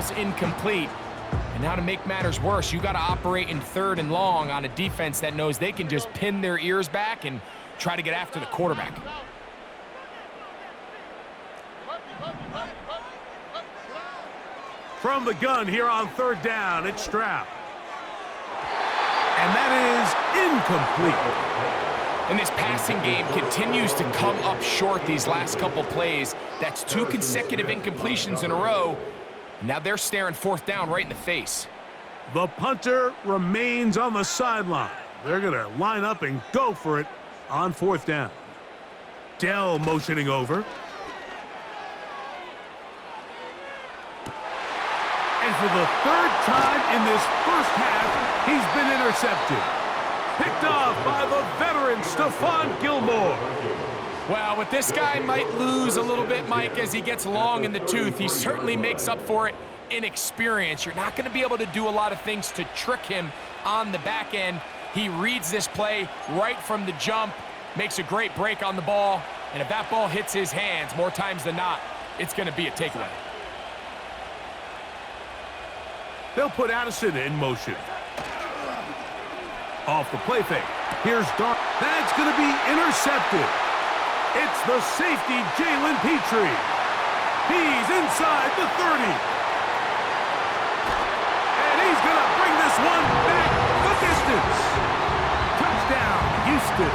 falls incomplete. And now to make matters worse, you got to operate in 3rd and long on a defense that knows they can just pin their ears back and try to get after the quarterback. From the gun here on 3rd down, it's Stroud. And that is incomplete. And this passing game continues to come up short these last couple plays. That's 2 consecutive incompletions in a row. Now they're staring 4th down right in the face. The punter remains on the sideline. They're going to line up and go for it on 4th down. Dell motioning over. And for the 3rd time in this first half, he's been intercepted. Picked off by the veteran Stephon Gilmore. Well, with this guy might lose a little bit, Mike, as he gets long in the tooth. He certainly makes up for it in experience. You're not going to be able to do a lot of things to trick him on the back end. He reads this play right from the jump, makes a great break on the ball, and if that ball hits his hands more times than not, it's going to be a takeaway. They'll put Addison in motion. Off the play fake. Here's Dark. That's going to be intercepted. It's the safety, Jalen Petrie. He's inside the 30. And he's going to bring this one back the distance. Touchdown, Houston.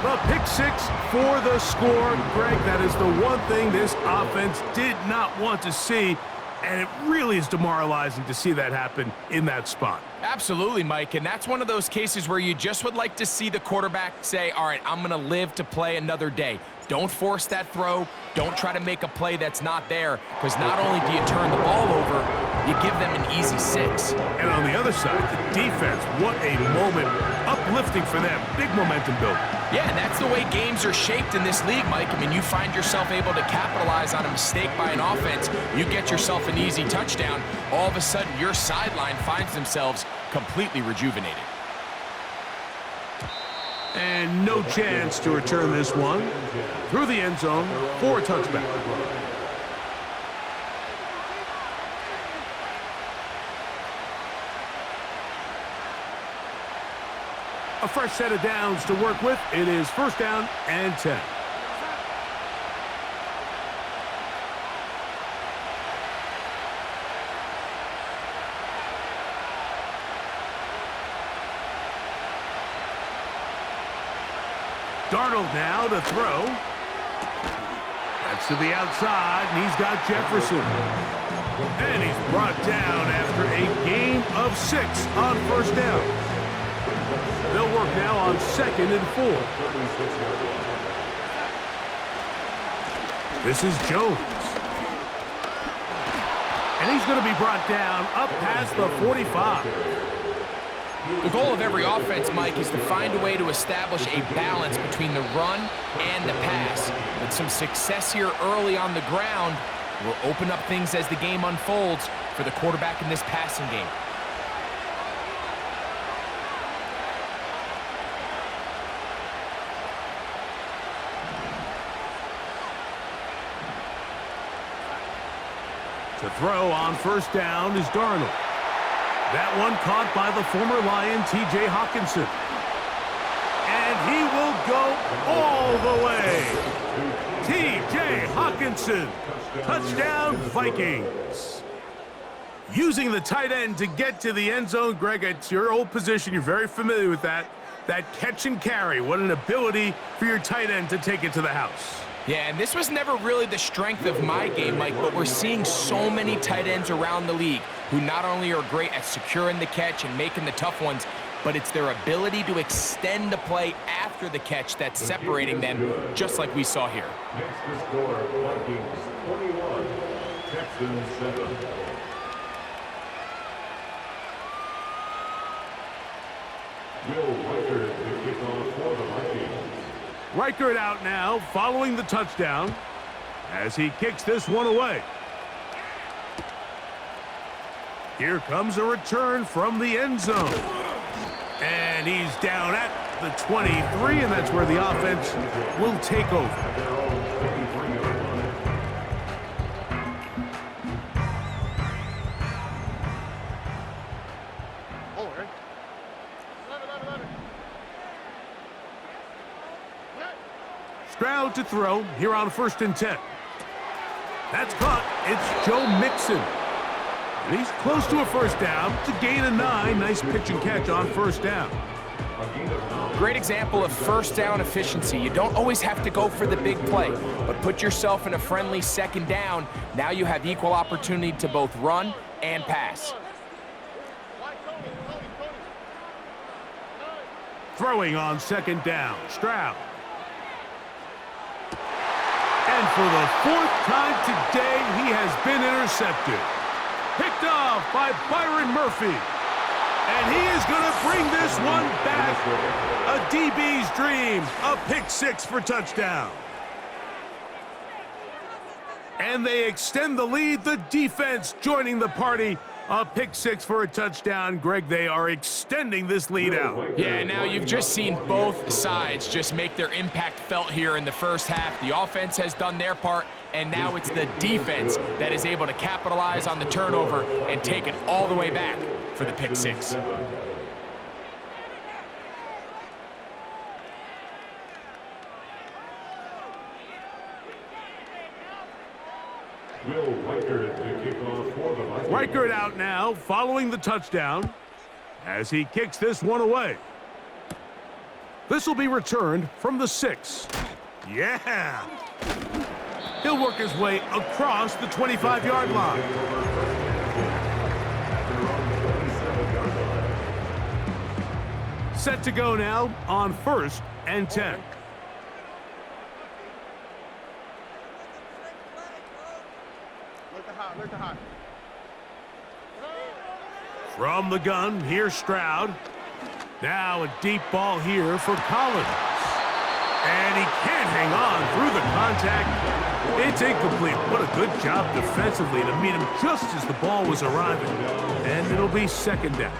The pick 6 for the score. Greg, that is the one thing this offense did not want to see. And it really is demoralizing to see that happen in that spot. Absolutely, Mike, and that's one of those cases where you just would like to see the quarterback say, all right, I'm going to live to play another day. Don't force that throw. Don't try to make a play that's not there, because not only do you turn the ball over, you give them an easy 6. And on the other side, the defense, what a moment. Uplifting for them. Big momentum building. Yeah, and that's the way games are shaped in this league, Mike. I mean, you find yourself able to capitalize on a mistake by an offense. You get yourself an easy touchdown. All of a sudden, your sideline finds themselves completely rejuvenated. And no chance to return this one. Through the end zone for a touchback. A fresh set of downs to work with. It is 1st down and 10. Darnold now to throw. That's to the outside, and he's got Jefferson. And he's brought down after a gain of 6 on 1st down. They'll work now on 2nd and 4. This is Jones. And he's going to be brought down up past the 45. The goal of every offense, Mike, is to find a way to establish a balance between the run and the pass. But some success here early on the ground will open up things as the game unfolds for the quarterback in this passing game. To throw on 1st down is Darnold. That one caught by the former Lion, T.J. Hawkinson. And he will go all the way. T.J. Hawkinson. Touchdown, Vikings. Using the tight end to get to the end zone. Greg, it's your old position. You're very familiar with that. That catch and carry. What an ability for your tight end to take it to the house. Yeah, and this was never really the strength of my game, Mike, but we're seeing so many tight ends around the league who not only are great at securing the catch and making the tough ones, but it's their ability to extend the play after the catch that's separating them, just like we saw here. Next to score, Vikings 21, Texans 7. Will Riker to kick off for the Vikings. Reichert out now, following the touchdown, as he kicks this one away. Here comes a return from the end zone. And he's down at the 23, and that's where the offense will take over. Stroud to throw here on 1st and 10. That's caught. It's Joe Mixon. And he's close to a first down to gain a 9. Nice pitch and catch on 1st down. Great example of first down efficiency. You don't always have to go for the big play, but put yourself in a friendly 2nd down. Now you have equal opportunity to both run and pass. Throwing on 2nd down, Stroud. And for the 4th time today, he has been intercepted. Picked off by Byron Murphy. And he is going to bring this one back. A DB's dream, a pick 6 for touchdown. And they extend the lead, the defense joining the party. A pick 6 for a touchdown. Greg, they are extending this lead out. Yeah, now you've just seen both sides just make their impact felt here in the first half. The offense has done their part, and now it's the defense that is able to capitalize on the turnover and take it all the way back for the pick 6. Reichert out now, following the touchdown, as he kicks this one away. This will be returned from the 6. Yeah! He'll work his way across the 25-yard line. Set to go now on 1st and 10. From the gun, here's Stroud. Now a deep ball here for Collins. And he can't hang on through the contact. It's incomplete. What a good job defensively to meet him just as the ball was arriving. And it'll be 2nd down.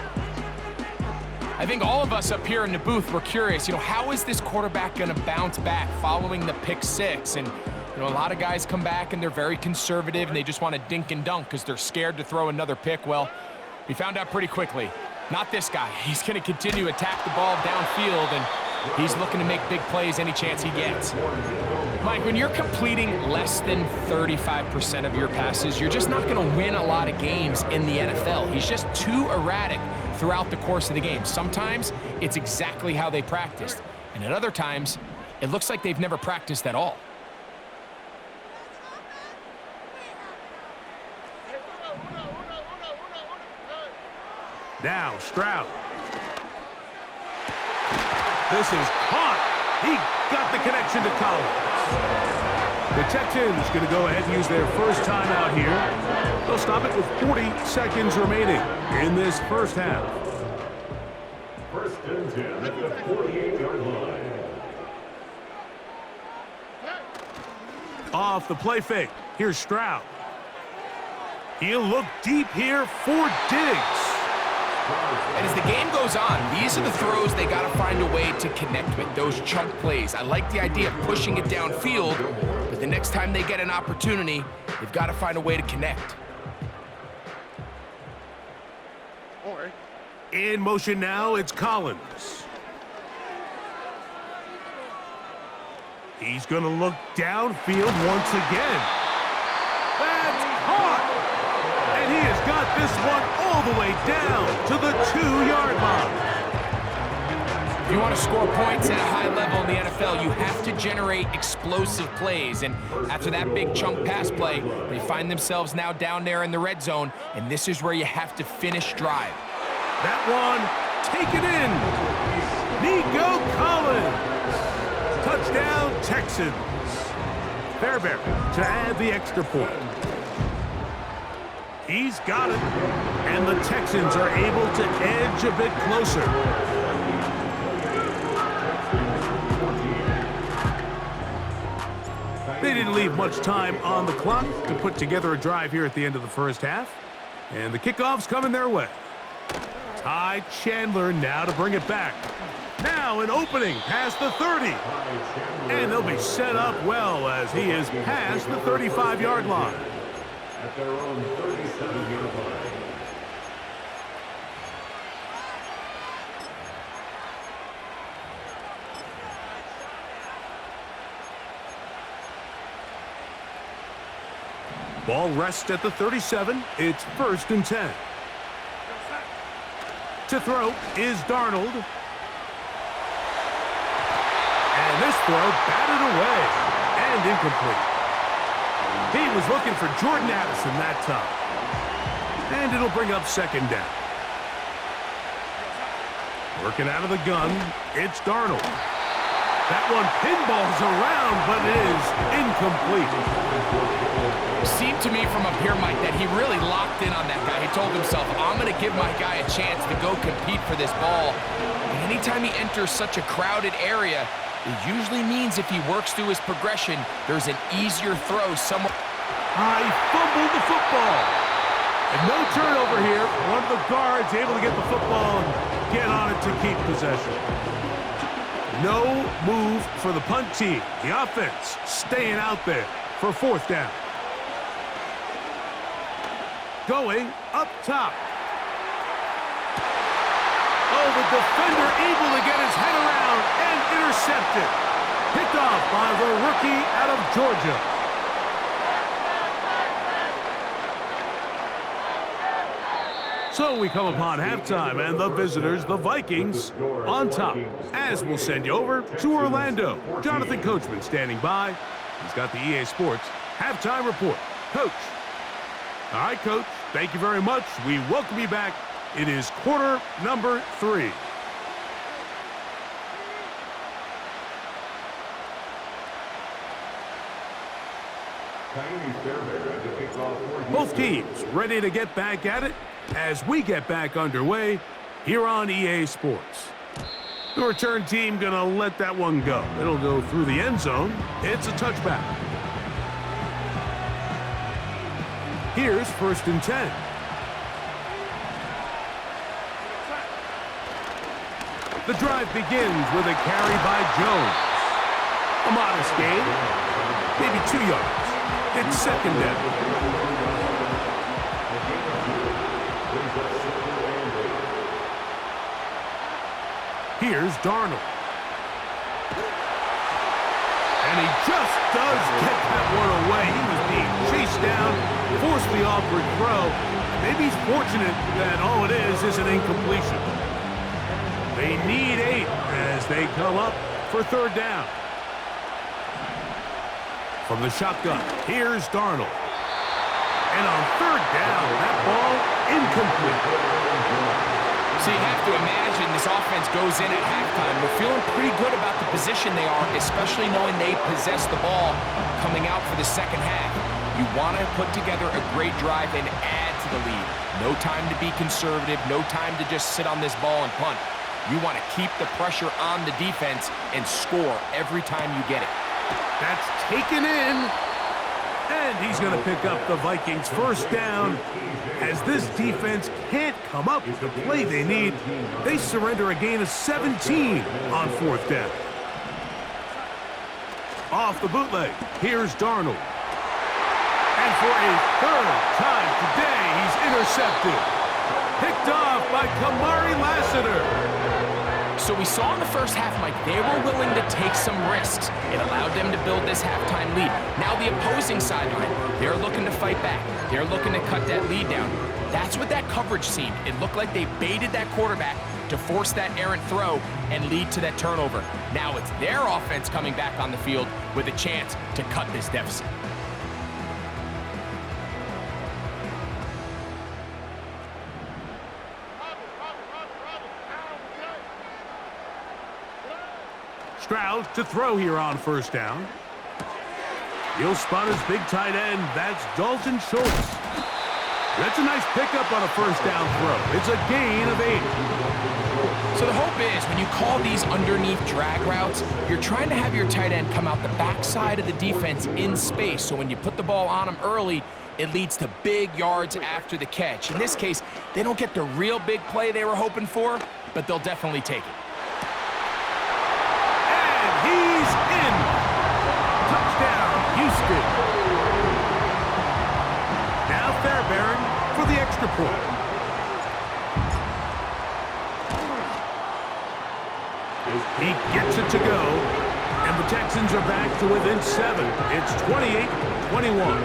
I think all of us up here in the booth were curious, how is this quarterback going to bounce back following the pick 6? And, a lot of guys come back and they're very conservative and they just want to dink and dunk because they're scared to throw another pick. Well, we found out pretty quickly. Not this guy. He's going to continue to attack the ball downfield, and he's looking to make big plays any chance he gets. Mike, when you're completing less than 35% of your passes, you're just not going to win a lot of games in the NFL. He's just too erratic throughout the course of the game. Sometimes it's exactly how they practiced, and at other times, it looks like they've never practiced at all. Now Stroud. This is caught. He got the connection to Collins. The Texans going to go ahead and use their first timeout here. They'll stop it with 40 seconds remaining in this first half. 1st and 10 at the 48-yard line. Off the play fake. Here's Stroud. He'll look deep here for Diggs. And as the game goes on, these are the throws they got to find a way to connect with, those chunk plays. I like the idea of pushing it downfield, but the next time they get an opportunity, they've got to find a way to connect. In motion now, it's Collins. He's going to look downfield once again. That's caught! And he has got this one all the way down to the 2-yard line. If you want to score points at a high level in the NFL, you have to generate explosive plays. And after that big chunk pass play, they find themselves now down there in the red zone, and this is where you have to finish drive. That one, taken in. Nico Collins. Touchdown, Texans. Fairbairn to add the extra point. He's got it. And the Texans are able to edge a bit closer. They didn't leave much time on the clock to put together a drive here at the end of the first half. And the kickoff's coming their way. Ty Chandler now to bring it back. Now an opening past the 30. And they'll be set up well as he is past the 35-yard line. At their own 37-yard line. Ball rests at the 37. It's 1st and 10. To throw is Darnold. And this throw batted away and incomplete. He was looking for Jordan Addison that time. And it'll bring up 2nd down. Working out of the gun, it's Darnold. That one pinballs around, but it is incomplete. Seemed to me from up here, Mike, that he really locked in on that guy. He told himself, I'm going to give my guy a chance to go compete for this ball. And anytime he enters such a crowded area, it usually means if he works through his progression, there's an easier throw somewhere. I fumbled the football. And no turnover here. One of the guards able to get the football and get on it to keep possession. No move for the punt team. The offense staying out there for 4th down. Going up top. Oh, the defender able to get his head around and intercepted. Picked off by the rookie out of Georgia. So we come upon halftime, and the visitors, the Vikings, on top. As we'll send you over to Orlando. Jonathan Coachman standing by. He's got the EA Sports halftime report. Coach. All right, Coach. Thank you very much. We welcome you back. It is quarter number 3. Both teams ready to get back at it as we get back underway here on EA Sports. The return team gonna let that one go. It'll go through the end zone. It's a touchback. Here's 1st and 10. The drive begins with a carry by Jones. A modest gain, maybe 2 yards. It's 2nd down. Here's Darnold. And he just does get that one away. He was being chased down, forced the awkward throw. Maybe he's fortunate that all it is an incompletion. They need 8 as they come up for 3rd down. From the shotgun, here's Darnold. And on 3rd down, that ball incomplete. So you have to imagine this offense goes in at halftime. We're feeling pretty good about the position they are, especially knowing they possess the ball coming out for the 2nd half. You want to put together a great drive and add to the lead. No time to be conservative, no time to just sit on this ball and punt. You want to keep the pressure on the defense and score every time you get it. That's taken in. And he's going to pick up the Vikings' 1st down. As this defense can't come up with the play they need, they surrender a gain of 17 on 4th down. Off the bootleg, here's Darnold. And for a 3rd time today, he's intercepted. Picked off by Kamari Lassiter. So we saw in the first half, Mike, they were willing to take some risks. It allowed them to build this halftime lead. Now the opposing sideline, they're looking to fight back. They're looking to cut that lead down. That's what that coverage seemed. It looked like they baited that quarterback to force that errant throw and lead to that turnover. Now it's their offense coming back on the field with a chance to cut this deficit. Stroud to throw here on 1st down. He'll spot his big tight end. That's Dalton Schultz. That's a nice pickup on a 1st down throw. It's a gain of 8. So the hope is when you call these underneath drag routes, you're trying to have your tight end come out the backside of the defense in space. So when you put the ball on him early, it leads to big yards after the catch. In this case, they don't get the real big play they were hoping for, but they'll definitely take it. He's in. Touchdown, Houston. Now Fairbairn for the extra point. He gets it to go, and the Texans are back to within 7. It's 28-21.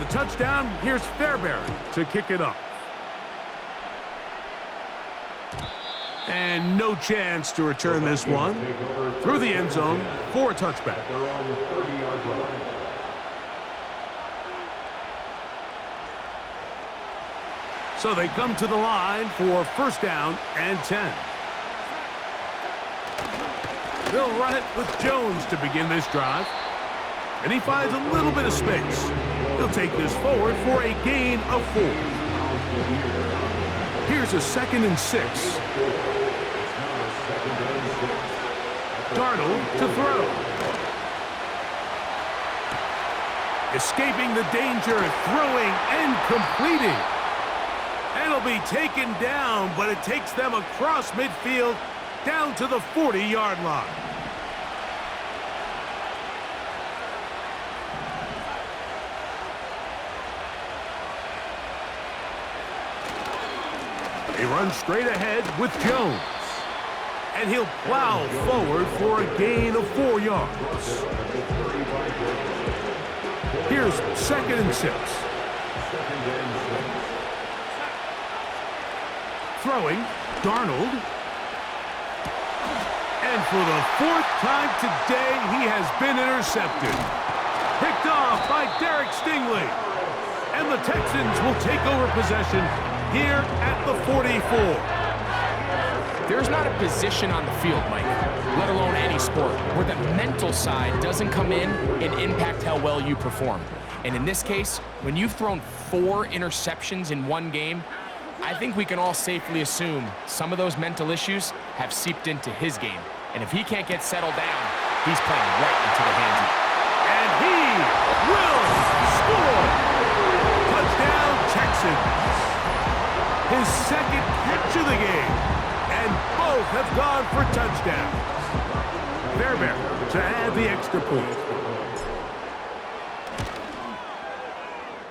touchdown, here's Fairbairn to kick it up. And no chance to return this one. Through the end zone for a touchback. They're on the 30-yard line. So they come to the line for first down and 10. They'll run it with Jones to begin this drive. And he finds a little bit of space. He'll take this forward for a gain of 4. Here's a 2nd and 6. Darnold to throw. Escaping the danger, throwing and completing. And it'll be taken down, but it takes them across midfield down to the 40-yard line. They run straight ahead with Jones. And he'll plow forward for a gain of 4 yards. Here's 2nd and 6. Throwing, Darnold. And for the 4th time today, he has been intercepted. Picked off by Derek Stingley. And the Texans will take over possession here at the 44. There's not a position on the field, Mike, let alone any sport, where the mental side doesn't come in and impact how well you perform. And in this case, when you've thrown 4 interceptions in one game, I think we can all safely assume some of those mental issues have seeped into his game. And if he can't get settled down, he's playing right into the hands of. And he will score! Touchdown, Texans! His 2nd catch of the game. And both have gone for touchdowns. Fairbairn to add the extra point.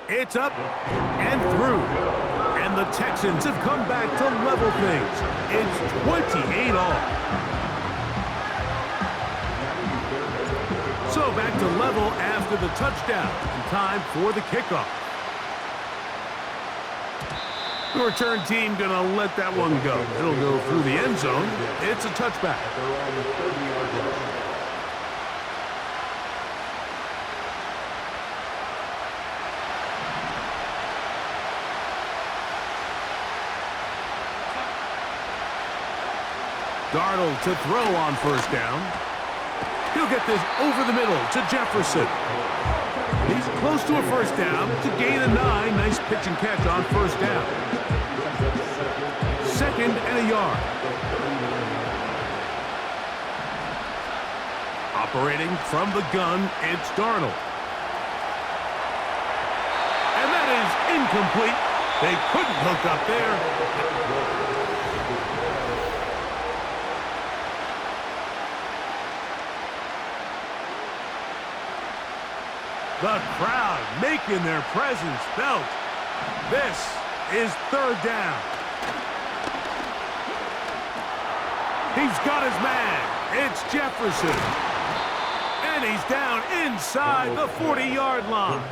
It's up and through. And the Texans have come back to level things. It's 28 all. So back to level after the touchdown. And time for the kickoff. The return team going to let that one go. It'll go through the end zone. It's a touchback. They're on the 30-yard line. Darnold to throw on first down. He'll get this over the middle to Jefferson. He's close to a first down to gain a 9. Nice pitch and catch on first down. 2nd and a yard. Operating from the gun, it's Darnold. And that is incomplete. They couldn't hook up there. The crowd making their presence felt. This is 3rd down. He's got his man. It's Jefferson. And he's down inside the 40-yard line.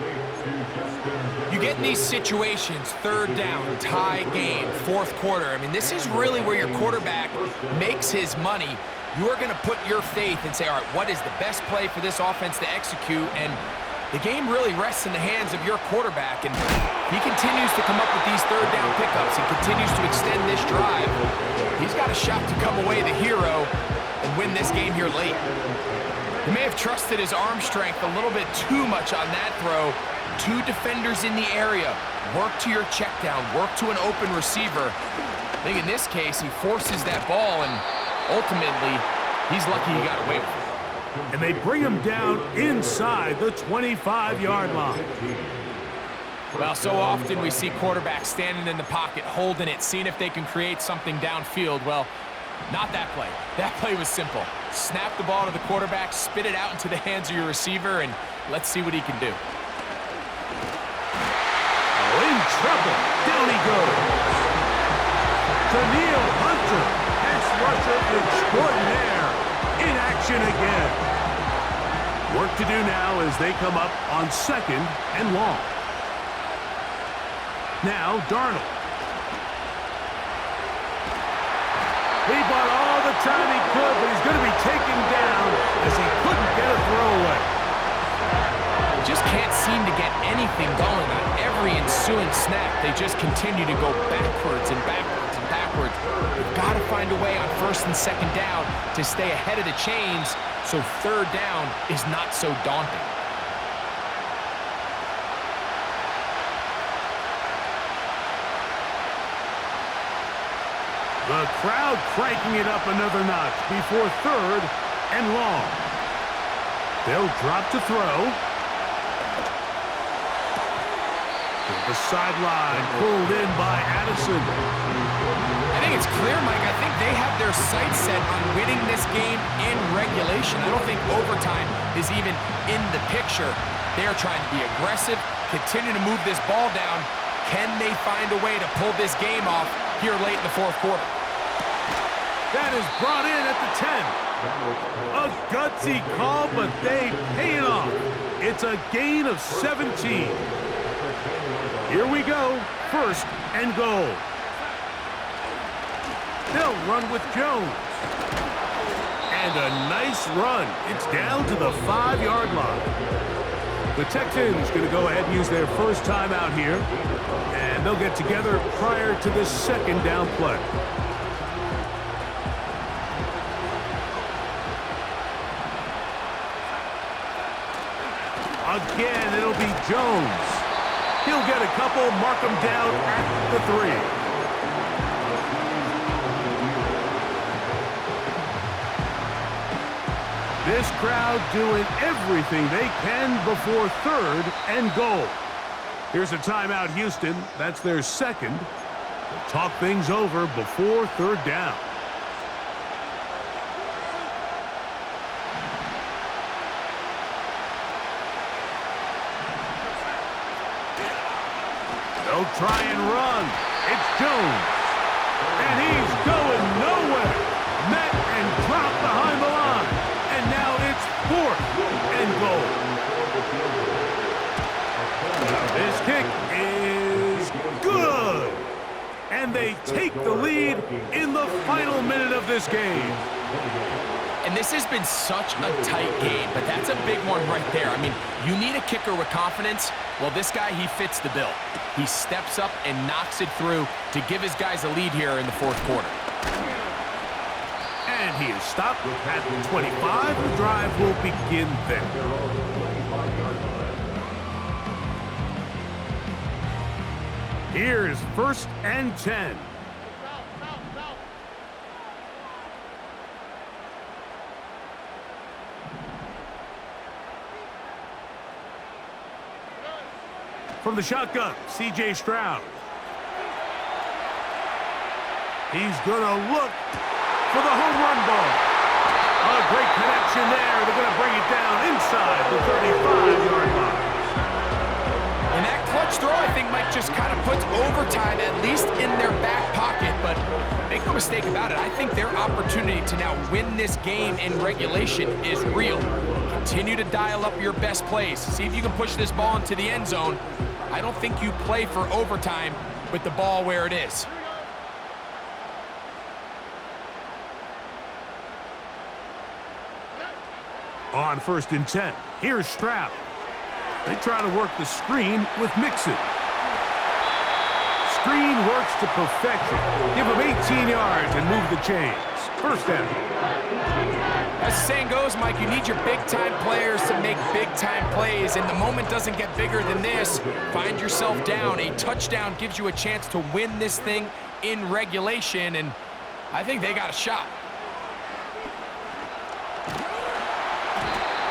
You get in these situations, 3rd down, tie game, 4th quarter. I mean, this is really where your quarterback makes his money. You're going to put your faith and say, all right, what is the best play for this offense to execute? And the game really rests in the hands of your quarterback, and he continues to come up with these 3rd down pickups and continues to extend this drive. He's got a shot to come away the hero and win this game here late. He may have trusted his arm strength a little bit too much on that throw. 2 defenders in the area. Work to your check down. Work to an open receiver. I think in this case, he forces that ball, and ultimately, he's lucky he got away with it. And they bring him down inside the 25-yard line. Well, so often we see quarterbacks standing in the pocket, holding it, seeing if they can create something downfield. Well, not that play. That play was simple. Snap the ball to the quarterback, spit it out into the hands of your receiver, and let's see what he can do. Oh, in trouble. Down he goes. Daniil Hunter, pass rusher extraordinaire, in action again. Work to do now as they come up on 2nd and long. Now Darnold. He bought all the time he could, but he's going to be taken down as he couldn't get a throwaway. Just can't seem to get anything going on every ensuing snap. They just continue to go backwards and backwards and backwards. They've got to find a way on first and second down to stay ahead of the chains so third down is not so daunting. The crowd cranking it up another notch before third and long. They'll drop to throw. The sideline pulled in by Addison. I think it's clear, Mike. I think they have their sights set on winning this game in regulation. I don't think overtime is even in the picture. They're trying to be aggressive, continue to move this ball down. Can they find a way to pull this game off here late in the fourth quarter? That is brought in at the 10. A gutsy call, but they pay it off. It's a gain of 17. Here we go, first and goal. They'll run with Jones. And a nice run. It's down to the 5-yard line. The Texans going to go ahead and use their first timeout here. And they'll get together prior to this second down play. Again, it'll be Jones. He'll get a couple, mark him down at the 3. This crowd doing everything they can before third and goal. Here's a timeout, Houston. That's their second. They'll talk things over before third down. They'll try and run. It's Jones. And he's going nowhere. Met and dropped behind the line. And now it's fourth and goal. This kick is good. And they take the lead in the final minute of this game. And this has been such a tight game, but that's a big one right there. I mean, you need a kicker with confidence. Well, this guy, he fits the bill. He steps up and knocks it through to give his guys a lead here in the fourth quarter. And he is stopped at the 25. The drive will begin there. Here's first and 10. From the shotgun, C.J. Stroud. He's going to look for the home run ball. A great connection there. They're going to bring it down inside the 35-yard line. And that clutch throw, I think, Mike, just kind of puts overtime at least in their back pocket. But make no mistake about it, I think their opportunity to now win this game in regulation is real. Continue to dial up your best plays. See if you can push this ball into the end zone. I don't think you play for overtime with the ball where it is. On first and 10, here's Stroud. They try to work the screen with Mixon. Screen works to perfection. Give him 18 yards and move the chains. First down. As the saying goes, Mike, you need your big-time players to make big-time plays, and the moment doesn't get bigger than this. Find yourself down. A touchdown gives you a chance to win this thing in regulation, and I think they got a shot.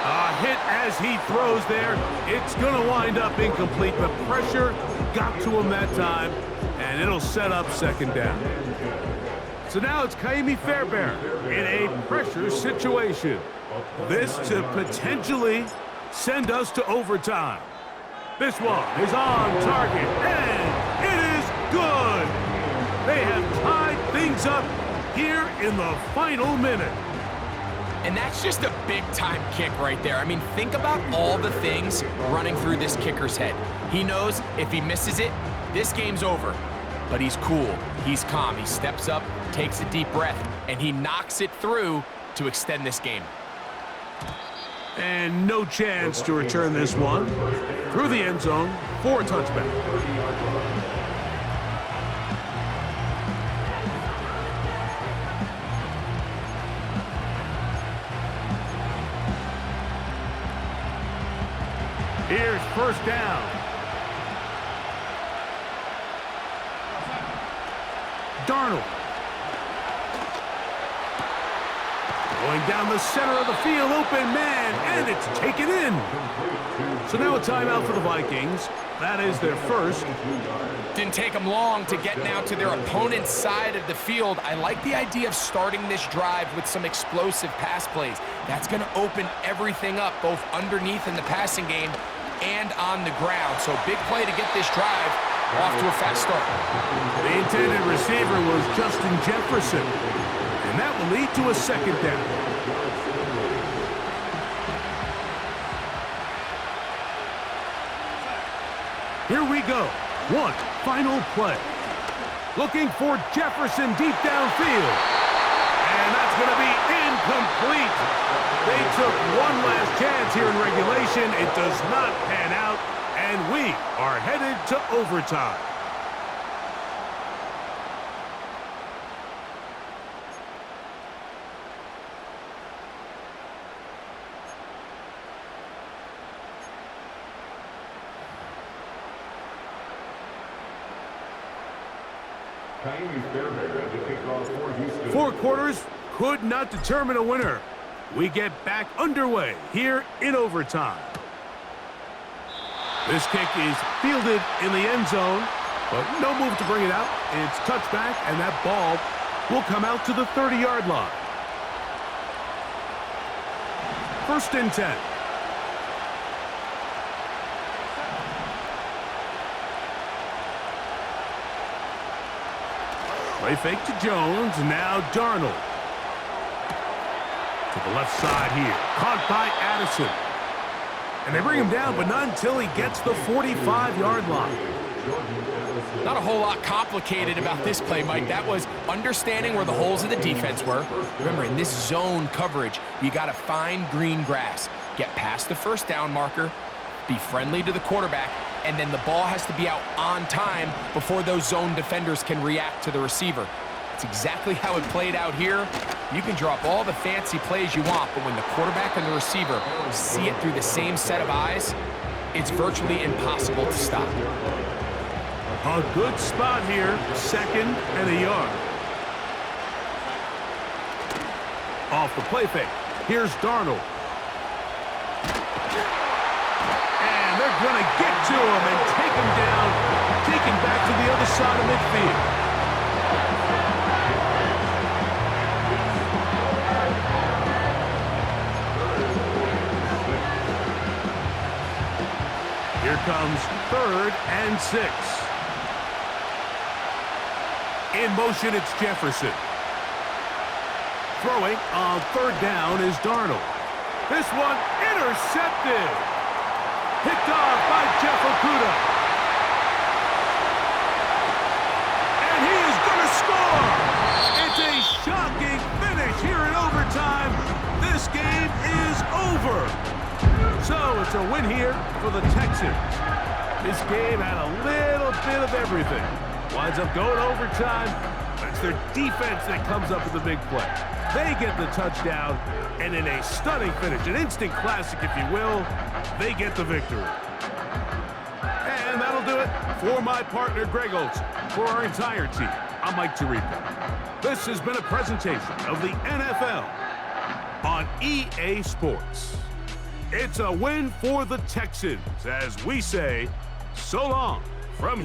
A hit as he throws there. It's going to wind up incomplete, but pressure got to him that time, and it'll set up second down. So now it's Kaimi Fairbairn in a pressure situation. This to potentially send us to overtime. This one is on target, and it is good. They have tied things up here in the final minute. And that's just a big-time kick right there. I mean, think about all the things running through this kicker's head. He knows if he misses it, this game's over. But he's cool, he's calm, he steps up, takes a deep breath, and he knocks it through to extend this game. And no chance to return this one through the end zone for a touchback. Here's first down. Darnold. Going down the center of the field, open man, and it's taken in. So now a timeout for the Vikings. That is their first. Didn't take them long to get now to their opponent's side of the field. I like the idea of starting this drive with some explosive pass plays. That's going to open everything up, both underneath in the passing game and on the ground. So big play to get this drive off to a fast start. The intended receiver was Justin Jefferson, and that will lead to a second down. Here we go. One final play. Looking for Jefferson deep downfield. And that's going to be incomplete. They took one last chance here in regulation. It does not pan out, and we are headed to overtime. Four quarters could not determine a winner. We get back underway here in overtime. This kick is fielded in the end zone, but no move to bring it out. It's touchback, and that ball will come out to the 30-yard line. First and 10. Play fake to Jones, now Darnold. To the left side here, caught by Addison. And they bring him down, but not until he gets the 45-yard line. Not a whole lot complicated about this play, Mike. That was understanding where the holes of the defense were. Remember, in this zone coverage, you got to find green grass. Get past the first down marker, be friendly to the quarterback, and then the ball has to be out on time before those zone defenders can react to the receiver. It's exactly how it played out here. You can drop all the fancy plays you want, but when the quarterback and the receiver see it through the same set of eyes, it's virtually impossible to stop. A good spot here, second and a yard. Off the play fake, here's Darnold. And they're going to get to him and take him down, taking back to the other side of midfield. Here comes 3rd and 6. In motion, it's Jefferson. Throwing on 3rd down is Darnold. This one intercepted. Picked off by Jeff Okuda. And he is going to score. It's a shocking finish here in overtime. This game is over. So it's a win here for the Texans. This game had a little bit of everything. Winds up going overtime, but it's their defense that comes up with the big play. They get the touchdown, and in a stunning finish, an instant classic, if you will, they get the victory. And that'll do it for my partner, Greg Olson. For our entire team, I'm Mike Tirico. This has been a presentation of the NFL on EA Sports. It's a win for the Texans, as we say, so long from here.